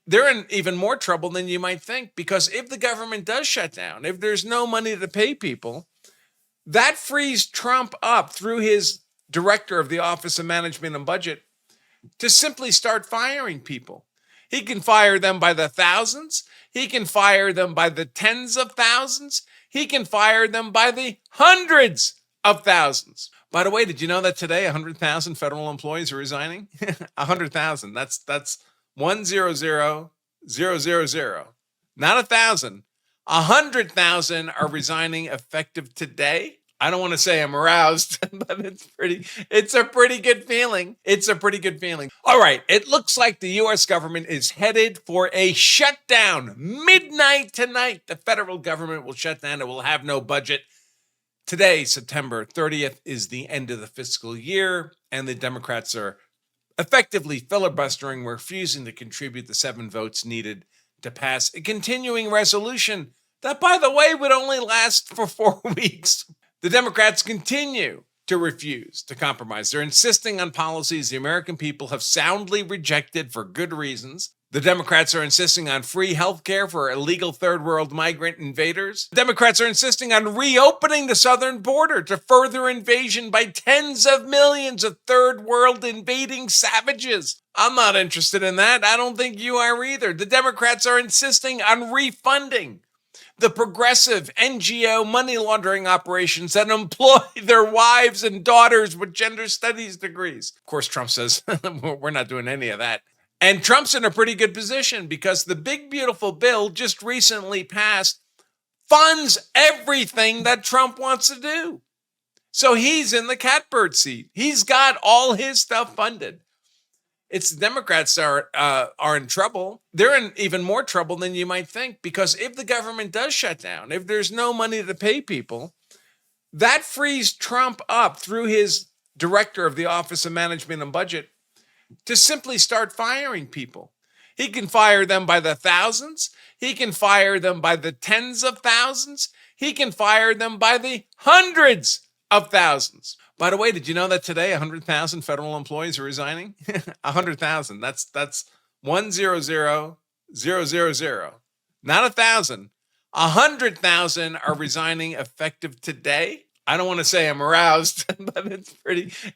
they're in even more trouble than you might think, because if the government does shut down, if there's no money to pay people, that frees Trump up through his director of the Office of Management and Budget to simply start firing people. He can fire them by the thousands. He can fire them by the tens of thousands. He can fire them by the hundreds of thousands. By the way, did you know that today 100,000 federal employees are resigning? 100,000. That's 100,000. Not 1,000. 100,000 are resigning effective today. I don't want to say I'm aroused, but it's a pretty good feeling. It's a pretty good feeling. All right. It looks like the U.S. government is headed for a shutdown. Midnight tonight, the federal government will shut down. It will have no budget. Today, September 30th, is the end of the fiscal year, and the Democrats are effectively filibustering, refusing to contribute the 7 votes needed to pass a continuing resolution that, by the way, would only last for 4 weeks. The Democrats continue to refuse to compromise. They're insisting on policies the American people have soundly rejected for good reasons. The Democrats are insisting on free health care for illegal third world migrant invaders. The Democrats are insisting on reopening the southern border to further invasion by tens of millions of third world invading savages. I'm not interested in that. I don't think you are either. The Democrats are insisting on refunding the progressive NGO money laundering operations that employ their wives and daughters with gender studies degrees. Of course, Trump says, we're not doing any of that. And Trump's in a pretty good position because the big, beautiful bill just recently passed funds everything that Trump wants to do. So he's in the catbird seat. He's got all his stuff funded. It's the Democrats are in trouble. They're in even more trouble than you might think, because if the government does shut down, if there's no money to pay people, that frees Trump up through his director of the Office of Management and Budget to simply start firing people. He can fire them by the thousands. He can fire them by the tens of thousands. He can fire them by the hundreds of thousands. By the way, did you know that today 100,000 federal employees are resigning? 100,000. That's 100,000. Not 1,000. 100,000 are resigning effective today. I don't want to say I'm aroused, but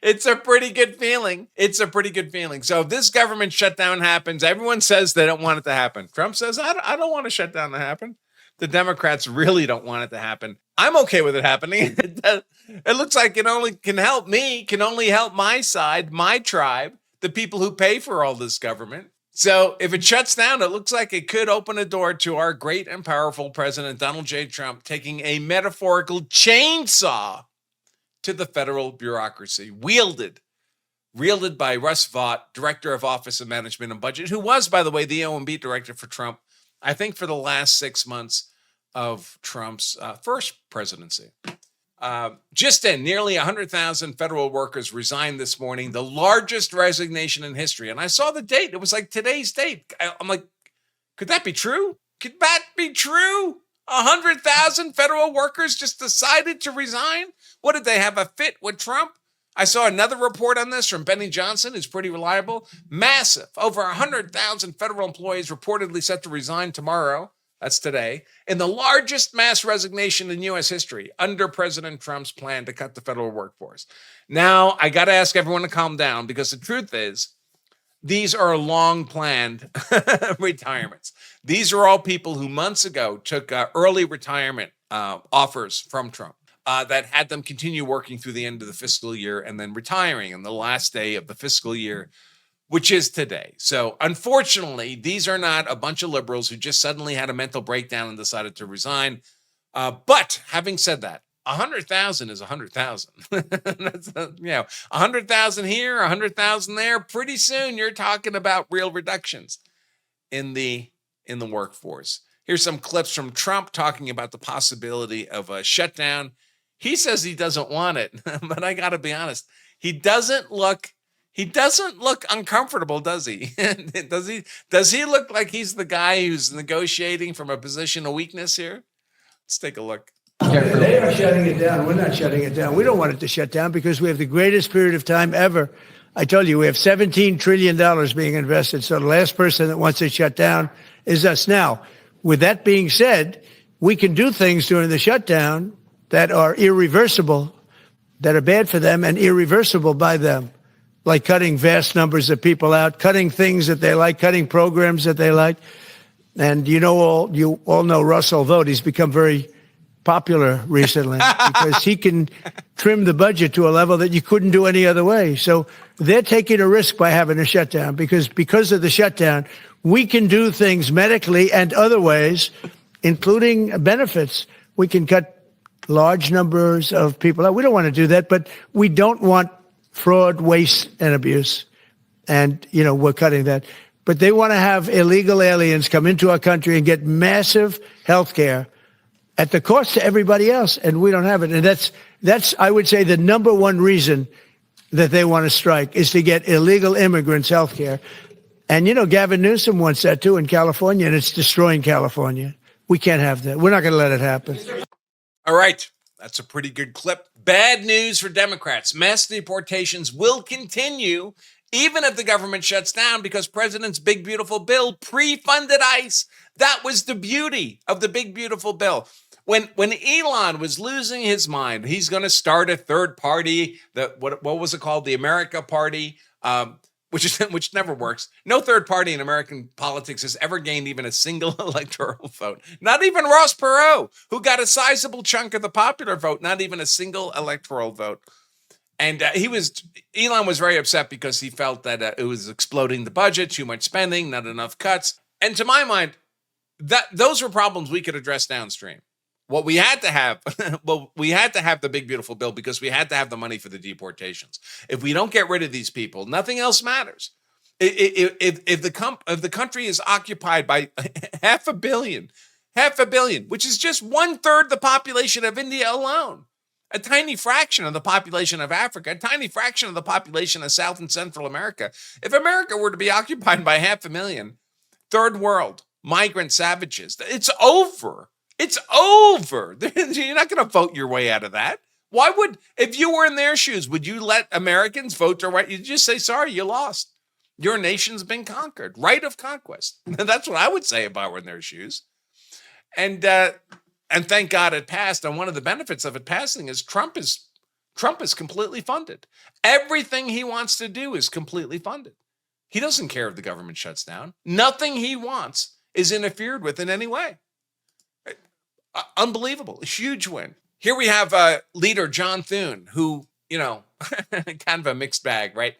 it's a pretty good feeling. It's a pretty good feeling. So if this government shutdown happens, everyone says they don't want it to happen. Trump says, I don't want a shutdown to happen. The Democrats really don't want it to happen. I'm okay with it happening. It looks like it only can help me, can only help my side, my tribe, the people who pay for all this government. So if it shuts down, it looks like it could open a door to our great and powerful President Donald J. Trump taking a metaphorical chainsaw to the federal bureaucracy, wielded by Russ Vought, Director of Office of Management and Budget, who was, by the way, the OMB director for Trump, I think for the last 6 months of Trump's first presidency. Just in, nearly 100,000 federal workers resigned this morning, the largest resignation in history. And I saw the date. It was like today's date. I'm like, could that be true? Could that be true? 100,000 federal workers just decided to resign? What, did they have a fit with Trump? I saw another report on this from Benny Johnson, who's pretty reliable. Massive. Over 100,000 federal employees reportedly set to resign tomorrow. That's today, in the largest mass resignation in U.S. history under President Trump's plan to cut the federal workforce. Now, I got to ask everyone to calm down, because the truth is, these are long-planned retirements. These are all people who months ago took early retirement offers from Trump that had them continue working through the end of the fiscal year and then retiring on the last day of the fiscal year, which is today. So unfortunately, these are not a bunch of liberals who just suddenly had a mental breakdown and decided to resign. But having said that, 100,000 is 100,000. That's 100,000 here, 100,000 there. Pretty soon, you're talking about real reductions in the workforce. Here's some clips from Trump talking about the possibility of a shutdown. He says he doesn't want it, but I got to be honest, he doesn't look uncomfortable, does he? Does he look like he's the guy who's negotiating from a position of weakness here? Let's take a look. They are shutting it down. We're not shutting it down. We don't want it to shut down because we have the greatest period of time ever I told you we have $17 trillion being invested. So the last person that wants it shut down is us. Now, with that being said, we can do things during the shutdown that are irreversible, that are bad for them and irreversible by them, like cutting vast numbers of people out, cutting things that they like, cutting programs that they like. And you all know Russ Vought. He's become very popular recently because he can trim the budget to a level that you couldn't do any other way. So they're taking a risk by having a shutdown because of the shutdown, we can do things medically and other ways, including benefits. We can cut large numbers of people out. We don't want to do that, but we don't want fraud, waste, and abuse. And, we're cutting that. But they want to have illegal aliens come into our country and get massive health care at the cost to everybody else, and we don't have it. And that's I would say, the number one reason that they want to strike is to get illegal immigrants health care. And, Gavin Newsom wants that, too, in California, and it's destroying California. We can't have that. We're not going to let it happen. All right. That's a pretty good clip. Bad news for Democrats. Mass deportations will continue even if the government shuts down because President's big, beautiful bill pre-funded ICE. That was the beauty of the big, beautiful bill. When Elon was losing his mind, he's going to start a third party. What was it called? The America Party, which never works. No third party in American politics has ever gained even a single electoral vote. Not even Ross Perot, who got a sizable chunk of the popular vote. Not even a single electoral vote. And Elon was very upset because he felt that it was exploding the budget, too much spending, not enough cuts. And to my mind, those were problems we could address downstream. What we had to have, we had to have the big, beautiful bill because we had to have the money for the deportations. If we don't get rid of these people, nothing else matters. If the country is occupied by half a billion, which is just 1/3 the population of India alone, a tiny fraction of the population of Africa, a tiny fraction of the population of South and Central America. If America were to be occupied by 500,000 third world migrant savages, it's over. It's over. You're not going to vote your way out of that. If you were in their shoes, would you let Americans vote to right? You just say, sorry, you lost. Your nation's been conquered. Right of conquest. That's what I would say if I were in their shoes. And thank God it passed. And one of the benefits of it passing is Trump is completely funded. Everything he wants to do is completely funded. He doesn't care if the government shuts down. Nothing he wants is interfered with in any way. Unbelievable. A huge win. Here we have leader John Thune, who, kind of a mixed bag, right?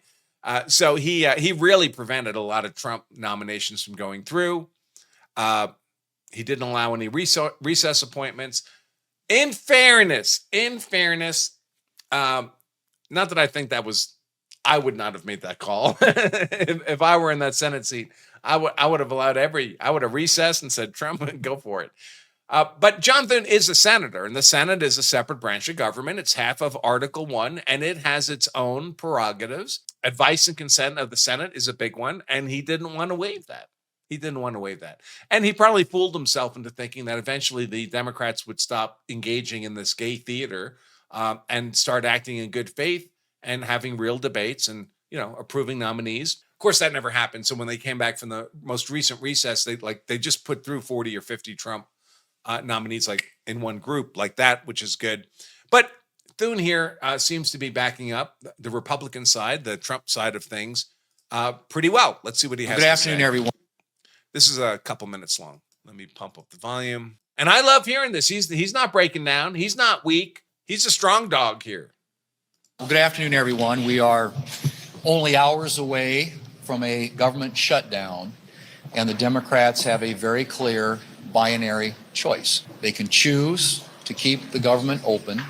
So he really prevented a lot of Trump nominations from going through. He didn't allow any recess appointments. In fairness, not that I think I would not have made that call. if I were in that Senate seat, I would have I would have recessed and said, Trump, go for it. But John Thune is a senator, and the Senate is a separate branch of government. It's half of Article 1, and it has its own prerogatives. Advice and consent of the Senate is a big one, and he didn't want to waive that. And he probably fooled himself into thinking that eventually the Democrats would stop engaging in this gay theater and start acting in good faith and having real debates and, approving nominees. Of course, that never happened. So when they came back from the most recent recess, they just put through 40 or 50 Trump nominees like in one group like that, which is good. But Thune here seems to be backing up the Republican side, the Trump side of things, pretty well. Let's see what he has to say. Good afternoon, everyone. This is a couple minutes long. Let me pump up the volume. And I love hearing this. He's not breaking down. He's not weak. He's a strong dog here. Good afternoon, everyone. We are only hours away from a government shutdown, and the Democrats have a very clear binary choice. They can choose to keep the government open.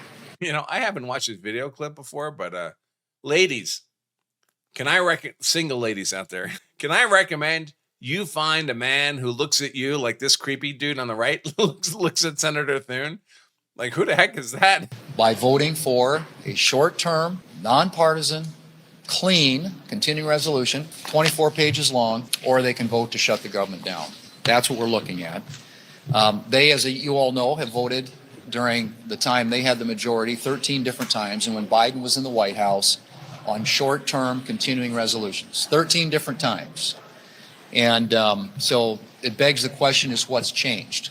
I haven't watched this video clip before, but ladies, single ladies out there, can I recommend you find a man who looks at you like this creepy dude on the right looks at Senator Thune? Like, who the heck is that? By voting for a short-term, nonpartisan, clean, continuing resolution, 24 pages long, or they can vote to shut the government down. That's what we're looking at. They, as you all know, have voted during the time they had the majority 13 different times, and when Biden was in the White House, on short-term continuing resolutions, 13 different times. And so it begs the question is what's changed?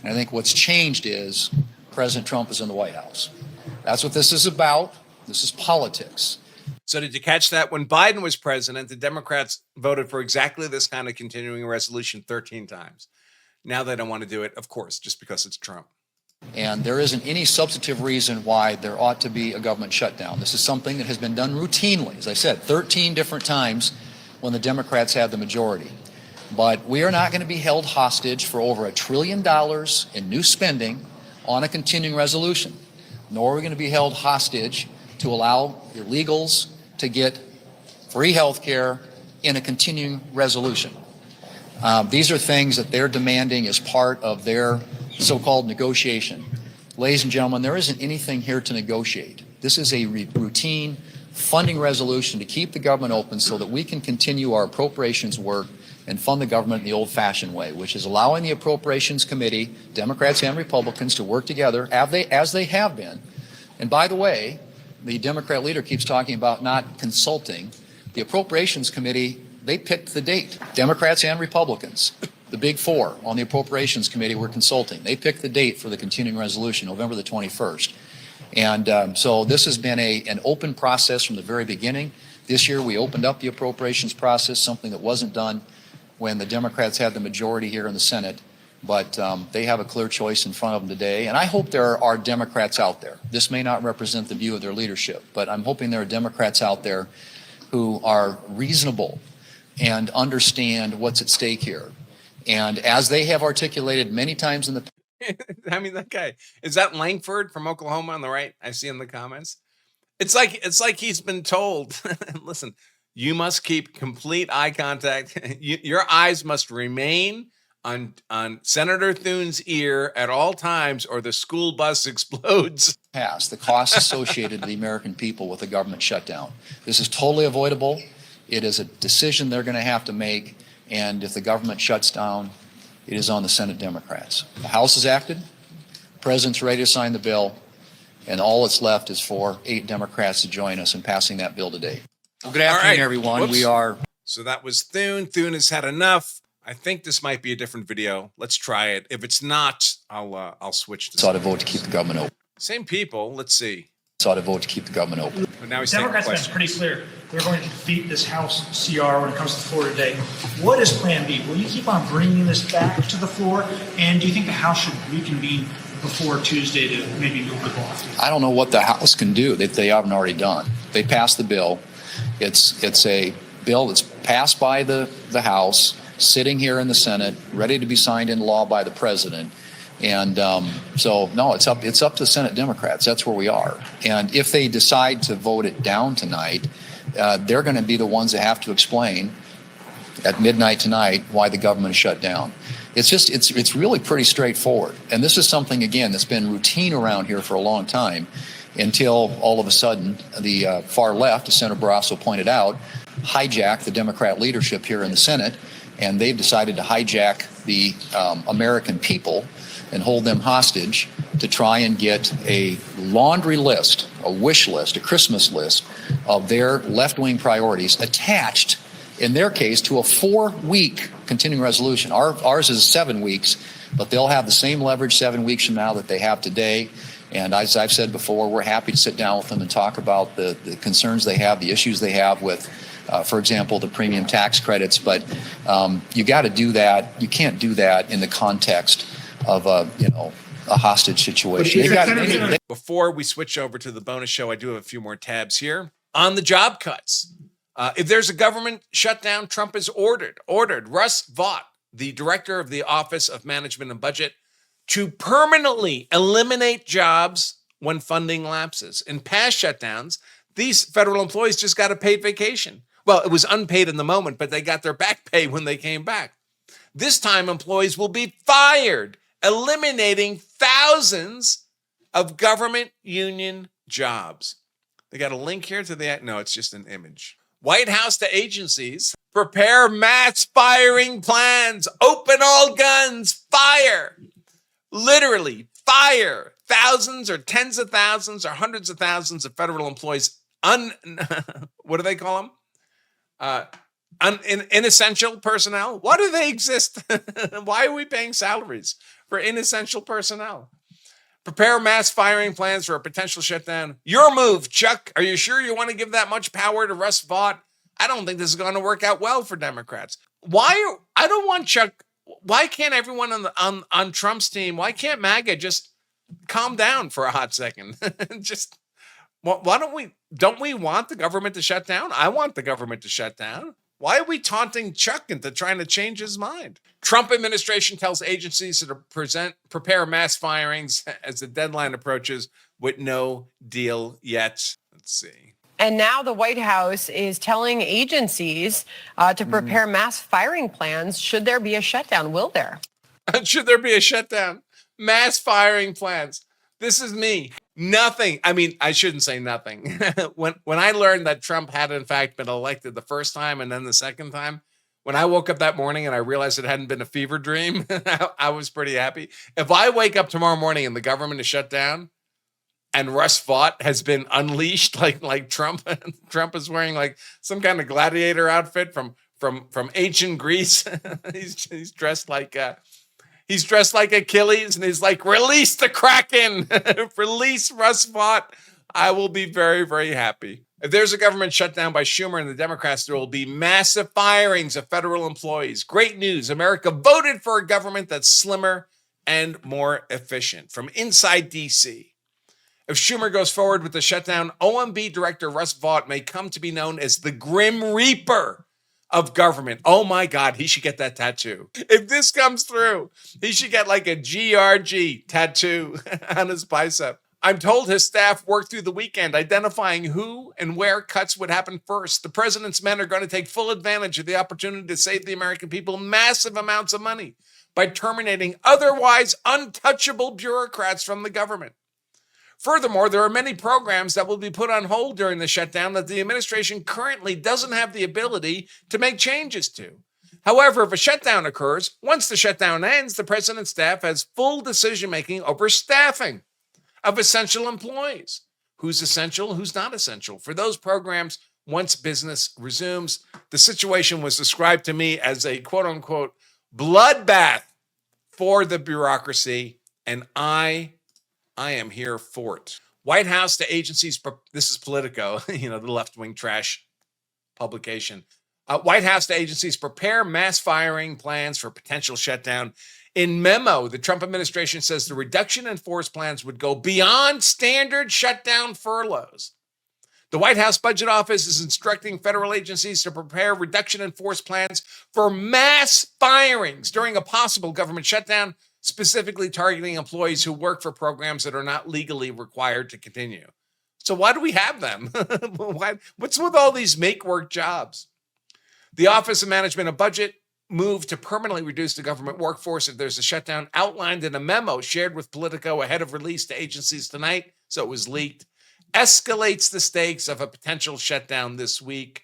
And I think what's changed is President Trump is in the White House. That's what this is about. This is politics. So did you catch that? When Biden was president, the Democrats voted for exactly this kind of continuing resolution 13 times. Now they don't want to do it, of course, just because it's Trump. And there isn't any substantive reason why there ought to be a government shutdown. This is something that has been done routinely, as I said, 13 different times when the Democrats had the majority. But we are not going to be held hostage for over $1 trillion in new spending on a continuing resolution, nor are we going to be held hostage to allow illegals to get free health care in a continuing resolution. These are things that they're demanding as part of their so-called negotiation. Ladies and gentlemen, there isn't anything here to negotiate. This is a routine funding resolution to keep the government open so that we can continue our appropriations work and fund the government in the old-fashioned way, which is allowing the Appropriations Committee, Democrats and Republicans, to work together as they have been. And by the way, the Democrat leader keeps talking about not consulting. The Appropriations Committee, they picked the date. Democrats and Republicans, the big four on the Appropriations Committee, were consulting. They picked the date for the continuing resolution, November the 21st. And so this has been an open process from the very beginning. This year we opened up the appropriations process, something that wasn't done when the Democrats had the majority here in the Senate. But they have a clear choice in front of them today. And I hope there are Democrats out there. This may not represent the view of their leadership, but I'm hoping there are Democrats out there who are reasonable and understand what's at stake here. And as they have articulated many times in the I mean, that guy, is that Langford from Oklahoma on the right? I see in the comments. It's like he's been told, listen, you must keep complete eye contact. Your eyes must remain on Senator Thune's ear at all times or the school bus explodes. past, the costs associated to the American people with a government shutdown. This is totally avoidable. It is a decision they're going to have to make, and if the government shuts down, it is on the Senate Democrats. The House has acted, the President's ready to sign the bill, and all that's left is for 8 Democrats to join us in passing that bill today. Well, good afternoon, everyone. Whoops. We are... So that was Thune. Thune has had enough. I think this might be a different video. Let's try it. If it's not, I'll switch to. Sought to vote to keep the government open. Same people. Let's see. Sought to vote to keep the government open. But now he's Democrats have been pretty clear. They're going to defeat this House CR when it comes to the floor today. What is Plan B? Will you keep on bringing this back to the floor? And do you think the House should reconvene before Tuesday to maybe move the ball? I don't know what the House can do that they haven't already done. They passed the bill. It's a bill that's passed by the House, sitting here in the Senate, ready to be signed into law by the President. And so, no, it's up to the Senate Democrats. That's where we are. And if they decide to vote it down tonight, they're going to be the ones that have to explain at midnight tonight why the government is shut down. It's really pretty straightforward. And this is something, again, that's been routine around here for a long time until all of a sudden the far left, as Senator Barrasso pointed out, hijacked the Democrat leadership here in the Senate. And they've decided to hijack the American people and hold them hostage to try and get a laundry list, a wish list, a Christmas list of their left-wing priorities attached, in their case, to a 4-week continuing resolution. Ours is 7 weeks, but they'll have the same leverage 7 weeks from now that they have today. And as I've said before, we're happy to sit down with them and talk about the concerns they have, the issues they have with, for example, the premium tax credits. But you got to do that. You can't do that in the context of a hostage situation. Before we switch over to the bonus show, I do have a few more tabs here on the job cuts. If there's a government shutdown, Trump has ordered Russ Vought, the director of the Office of Management and Budget, to permanently eliminate jobs when funding lapses. In past shutdowns, these federal employees just got a paid vacation. Well, it was unpaid in the moment, but they got their back pay when they came back. This time, employees will be fired, eliminating thousands of government union jobs. They got a link here to the... No, it's just an image. White House to agencies, prepare mass firing plans, open all guns, fire. Literally fire thousands or tens of thousands or hundreds of thousands of federal employees what do they call them? Inessential personnel. Why do they exist? Why are we paying salaries for inessential personnel? Prepare mass firing plans for a potential shutdown. Your move, Chuck. Are you sure you want to give that much power to Russ Vought? I don't think this is going to work out well for Democrats. I don't want Chuck. Why can't everyone on Trump's team? Why can't MAGA just calm down for a hot second? Just why don't we want the government to shut down? I want the government to shut down. Why are we taunting Chuck into trying to change his mind? Trump administration tells agencies to prepare mass firings as the deadline approaches with no deal yet. Let's see. And now the White House is telling agencies to prepare mass firing plans should there be a shutdown. Will there? Should there be a shutdown? Mass firing plans. This is me. Nothing. I mean, I shouldn't say nothing. When I learned that Trump had in fact been elected the first time and then the second time, when I woke up that morning and I realized it hadn't been a fever dream, I was pretty happy. If I wake up tomorrow morning and the government is shut down and Russ Vought has been unleashed like Trump, Trump is wearing like some kind of gladiator outfit from ancient Greece. he's dressed like He's dressed like Achilles, and he's like, release the Kraken, release Russ Vought. I will be very, very happy. If there's a government shutdown by Schumer and the Democrats, there will be massive firings of federal employees. Great news. America voted for a government that's slimmer and more efficient. From inside D.C., if Schumer goes forward with the shutdown, OMB Director Russ Vought may come to be known as the Grim Reaper of government. Oh my God, he should get that tattoo. If this comes through, he should get like a GRG tattoo on his bicep. I'm told his staff worked through the weekend identifying who and where cuts would happen first. The president's men are going to take full advantage of the opportunity to save the American people massive amounts of money by terminating otherwise untouchable bureaucrats from the government. Furthermore, there are many programs that will be put on hold during the shutdown that the administration currently doesn't have the ability to make changes to. However, if a shutdown occurs, once the shutdown ends, the president's staff has full decision-making over staffing of essential employees. Who's essential, who's not essential. For those programs, once business resumes, the situation was described to me as a quote-unquote bloodbath for the bureaucracy, and I am here for it. White House to agencies, this is Politico, the left-wing trash publication. White House to agencies prepare mass firing plans for potential shutdown. In memo, the Trump administration says the reduction in force plans would go beyond standard shutdown furloughs. The White House Budget Office is instructing federal agencies to prepare reduction in force plans for mass firings during a possible government shutdown, specifically targeting employees who work for programs that are not legally required to continue. So why do we have them? What's with all these make-work jobs? The Office of Management and Budget moved to permanently reduce the government workforce if there's a shutdown, outlined in a memo shared with Politico ahead of release to agencies tonight, so it was leaked, escalates the stakes of a potential shutdown this week.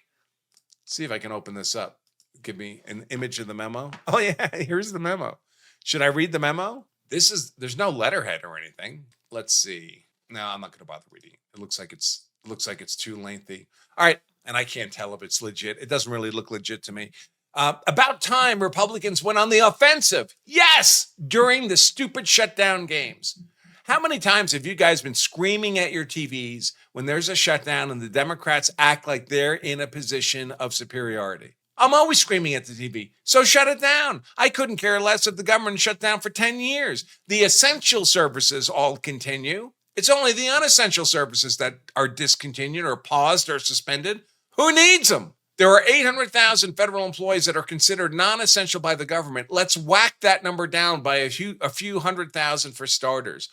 Let's see if I can open this up. Give me an image of the memo. Oh yeah, here's the memo. Should I read the memo? There's no letterhead or anything. Let's see. No, I'm not going to bother reading. It looks like it's too lengthy. All right, and I can't tell if it's legit. It doesn't really look legit to me. About time Republicans went on the offensive. Yes, during the stupid shutdown games. How many times have you guys been screaming at your TVs when there's a shutdown and the Democrats act like they're in a position of superiority? I'm always screaming at the TV, so shut it down. I couldn't care less if the government shut down for 10 years. The essential services all continue. It's only the unessential services that are discontinued or paused or suspended. Who needs them? There are 800,000 federal employees that are considered non-essential by the government. Let's whack that number down by a few 100,000 for starters.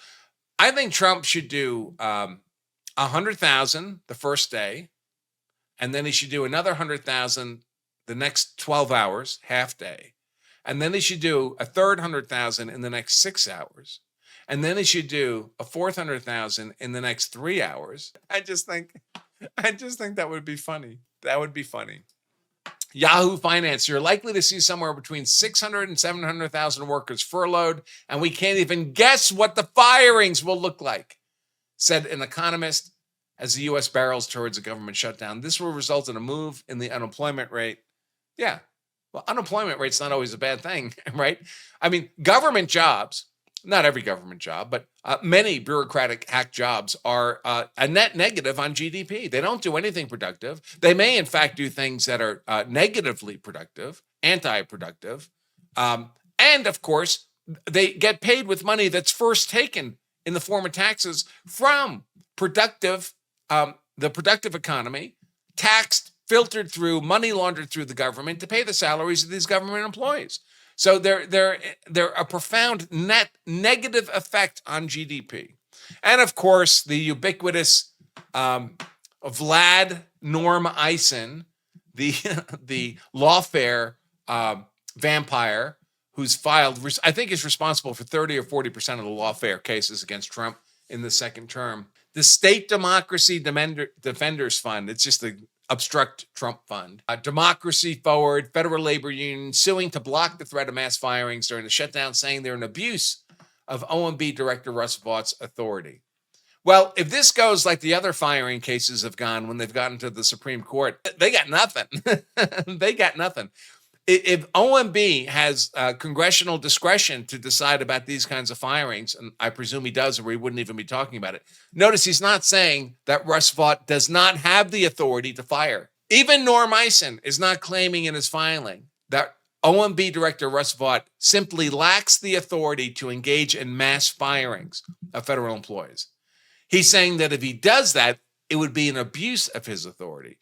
I think Trump should do 100,000 the first day, and then he should do another 100,000 the next 12 hours, half day. And then he should do a third 100,000 in the next 6 hours. And then he should do a fourth 100,000 in the next 3 hours. I just think that would be funny. That would be funny. Yahoo Finance, you're likely to see somewhere between 600 and 700,000 workers furloughed, and we can't even guess what the firings will look like, said an economist as the U.S. barrels towards a government shutdown. This will result in a move in the unemployment rate. Yeah, well, unemployment rate's not always a bad thing, right? I mean, government jobs, not every government job, but many bureaucratic hack jobs are a net negative on GDP. They don't do anything productive. They may, in fact, do things that are negatively productive, anti-productive. And, of course, they get paid with money that's first taken in the form of taxes from productive, the productive economy, taxed, filtered through, money laundered through the government to pay the salaries of these government employees. So they're a profound net negative effect on GDP. And of course, the ubiquitous Vlad Norm Eisen, the lawfare vampire who's filed, I think is responsible for 30 or 40% of the lawfare cases against Trump in the second term. The State Democracy Defenders Fund, it's just the obstruct Trump fund. Democracy Forward, Federal Labor Union suing to block the threat of mass firings during the shutdown, saying they're an abuse of OMB Director Russ Vaught's authority. Well, if this goes like the other firing cases have gone when they've gotten to the Supreme Court, they got nothing. They got nothing. If OMB has congressional discretion to decide about these kinds of firings, and I presume he does, or we wouldn't even be talking about it, notice he's not saying that Russ Vought does not have the authority to fire. Even Norm Eisen is not claiming in his filing that OMB Director Russ Vought simply lacks the authority to engage in mass firings of federal employees. He's saying that if he does that, it would be an abuse of his authority.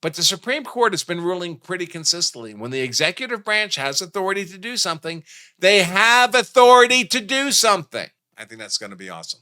But the Supreme Court has been ruling pretty consistently. When the executive branch has authority to do something, they have authority to do something. I think that's going to be awesome.